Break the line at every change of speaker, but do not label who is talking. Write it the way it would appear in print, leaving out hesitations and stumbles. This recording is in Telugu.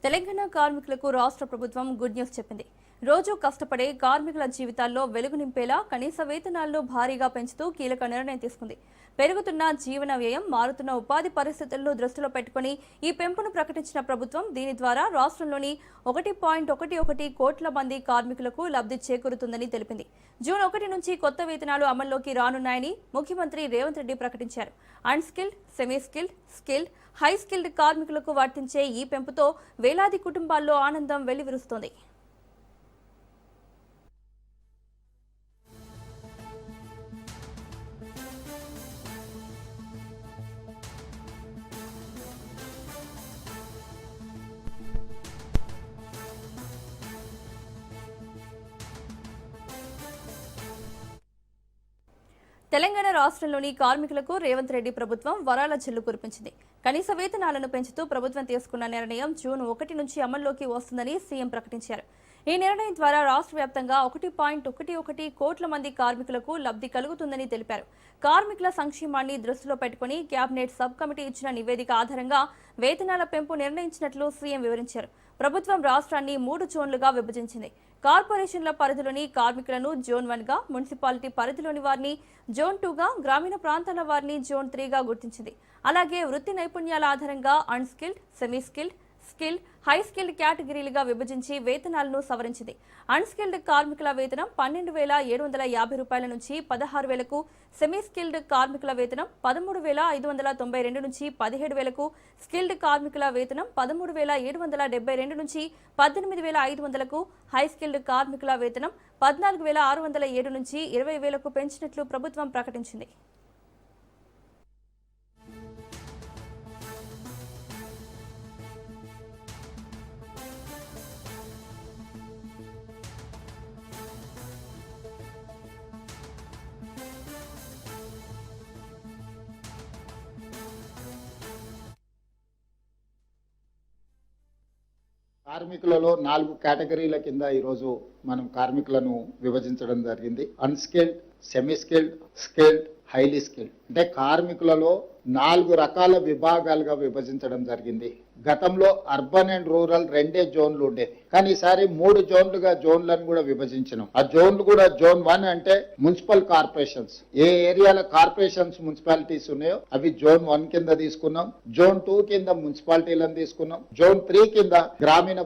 తెలంగాణ కార్మికులకు రాష్ట్ర ప్రభుత్వం గుడ్ న్యూస్ చెప్పింది. రోజు కష్టపడే కార్మికుల జీవితాల్లో వెలుగు నింపేలా కనీస వేతనాలను భారీగా పెంచుతూ కీలక నిర్ణయం తీసుకుంది. పెరుగుతున్న జీవన వ్యయం, మారుతున్న ఉపాధి పరిస్థితులను దృష్టిలో పెట్టుకుని ఈ పెంపును ప్రకటించిన ప్రభుత్వం దీని ద్వారా రాష్ట్రంలోని 1.11 కోట్ల మంది కార్మికులకు లబ్ధి చేకూరుతుందని తెలిపింది. జూన్ 1 నుంచి కొత్త వేతనాలు అమల్లోకి రానున్నాయని ముఖ్యమంత్రి రేవంత్ రెడ్డి ప్రకటించారు. Unskilled, semi skilled, skilled, high skilled కార్మికులకు వర్తించే ఈ పెంపుతో వేలాది కుటుంబాల్లో ఆనందం వెల్లివిరుస్తోంది. తెలంగాణ రాష్ట్రంలోని కార్మికులకు రేవంత్ రెడ్డి ప్రభుత్వం వరాల జల్లు కురిపించింది. కనీస వేతనాలను పెంచుతూ ప్రభుత్వం తీసుకున్న నిర్ణయం జూన్ 1 నుంచి అమల్లోకి వస్తుందని సీఎం ప్రకటించారు. ఈ నిర్ణయం ద్వారా రాష్ట్ర వ్యాప్తంగా 1.11 కోట్ల మంది కార్మికులకు లబ్ధి కలుగుతుందని తెలిపారు. కార్మికుల సంక్షేమాన్ని దృష్టిలో పెట్టుకుని కేబినెట్ సబ్ కమిటీ ఇచ్చిన నివేదిక ఆధారంగా వేతనాల పెంపు నిర్ణయించినట్లు సీఎం వివరించారు. ప్రభుత్వం రాష్ట్రాన్ని 3 జోన్లుగా విభజించింది. కార్పొరేషన్ల పరిధిలోని కార్మికులను జోన్ 1గా, మున్సిపాలిటీ పరిధిలోని వారిని జోన్ 2గా, గ్రామీణ ప్రాంతాల వారిని జోన్ 3గా గుర్తించింది. అలాగే వృత్తి నైపుణ్యాల ఆధారంగా unskilled, semi skilled, skilled, high skilled కేటగిరీలుగా విభజించి వేతనాలను సవరించింది. అన్స్కిల్డ్ కార్మికుల వేతనం 12,750 రూపాయల నుంచి 16,000కు, సెమీ స్కిల్డ్ కార్మికుల వేతనం 13,592 నుంచి 17,000కు, స్కిల్డ్ కార్మికుల వేతనం 13,772 నుంచి 18,500కు, హై స్కిల్డ్ కార్మికుల వేతనం 14,607 నుంచి 20,000కు పెంచినట్లు ప్రభుత్వం ప్రకటించింది.
కార్మికులలో 4 కేటగిరీల కింద ఈరోజు మనం కార్మికులను విభజించడం జరిగింది. Unskilled, semi skilled, skilled, highly skilled. అంటే కార్మికులలో 4 రకాల విభాగాలుగా విభజించడం జరిగింది. గతంలో అర్బన్ అండ్ రూరల్ 2 జోన్లు ఉండేది, కానీ ఈసారి 3 జోన్లుగా జోన్లను కూడా విభజించినాం. ఆ జోన్లు కూడా జోన్ 1 అంటే మున్సిపల్ కార్పొరేషన్స్, ఏ ఏరియాల కార్పొరేషన్స్ మున్సిపాలిటీస్ ఉన్నాయో అవి జోన్ 1 కింద తీసుకున్నాం. జోన్ 2 కింద మున్సిపాలిటీలను తీసుకున్నాం. జోన్ 3 కింద గ్రామీణ